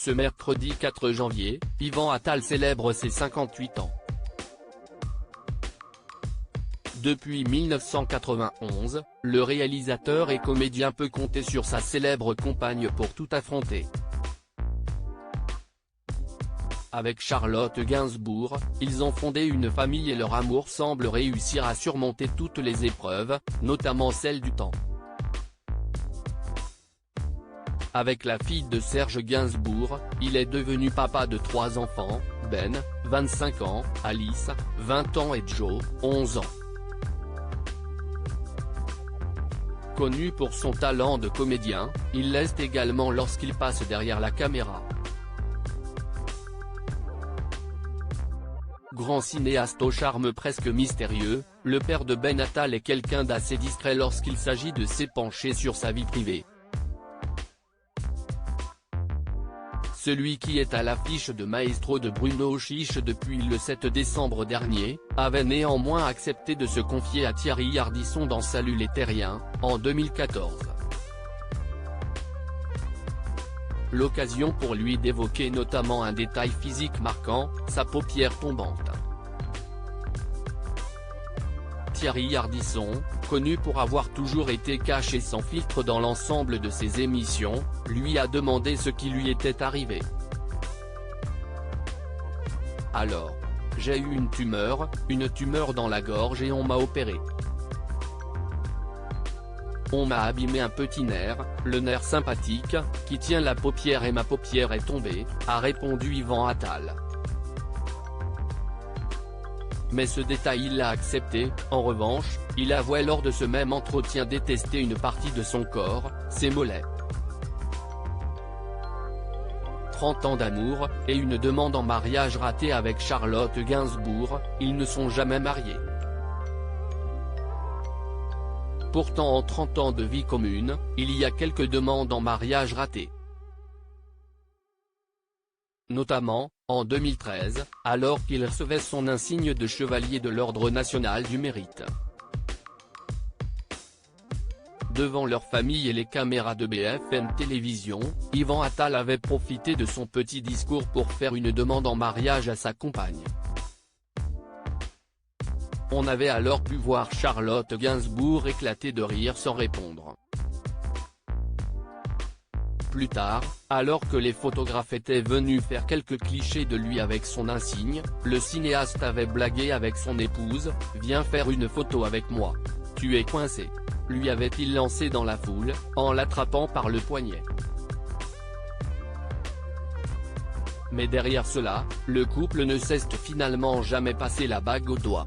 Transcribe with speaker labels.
Speaker 1: Ce mercredi 4 janvier, Yvan Attal célèbre ses 58 ans. Depuis 1991, le réalisateur et comédien peut compter sur sa célèbre compagne pour tout affronter. Avec Charlotte Gainsbourg, ils ont fondé une famille et leur amour semble réussir à surmonter toutes les épreuves, notamment celle du temps. Avec la fille de Serge Gainsbourg, il est devenu papa de 3 enfants, Ben, 25 ans, Alice, 20 ans et Joe, 11 ans. Connu pour son talent de comédien, il l'est également lorsqu'il passe derrière la caméra. Grand cinéaste au charme presque mystérieux, le père de Ben Attal est quelqu'un d'assez discret lorsqu'il s'agit de s'épancher sur sa vie privée. Celui qui est à l'affiche de Maestro de Bruno Chiche depuis le 7 décembre dernier, avait néanmoins accepté de se confier à Thierry Ardisson dans Salut les Terriens, en 2014. L'occasion pour lui d'évoquer notamment un détail physique marquant, sa paupière tombante. Thierry Ardisson, connu pour avoir toujours été caché sans filtre dans l'ensemble de ses émissions, lui a demandé ce qui lui était arrivé. Alors, j'ai eu une tumeur dans la gorge et on m'a opéré. On m'a abîmé un petit nerf, le nerf sympathique, qui tient la paupière et ma paupière est tombée, a répondu Yvan Attal. Mais ce détail il l'a accepté. En revanche, il avouait lors de ce même entretien détester une partie de son corps, ses mollets. 30 ans d'amour, et une demande en mariage ratée avec Charlotte Gainsbourg, ils ne sont jamais mariés. Pourtant en 30 ans de vie commune, il y a quelques demandes en mariage ratées. Notamment, en 2013, alors qu'il recevait son insigne de chevalier de l'Ordre national du mérite. Devant leur famille et les caméras de BFM Télévision, Yvan Attal avait profité de son petit discours pour faire une demande en mariage à sa compagne. On avait alors pu voir Charlotte Gainsbourg éclater de rire sans répondre. Plus tard, alors que les photographes étaient venus faire quelques clichés de lui avec son insigne, le cinéaste avait blagué avec son épouse, « Viens faire une photo avec moi. Tu es coincé », lui avait-il lancé dans la foule, en l'attrapant par le poignet. Mais derrière cela, le couple ne s'est finalement jamais passé la bague au doigt.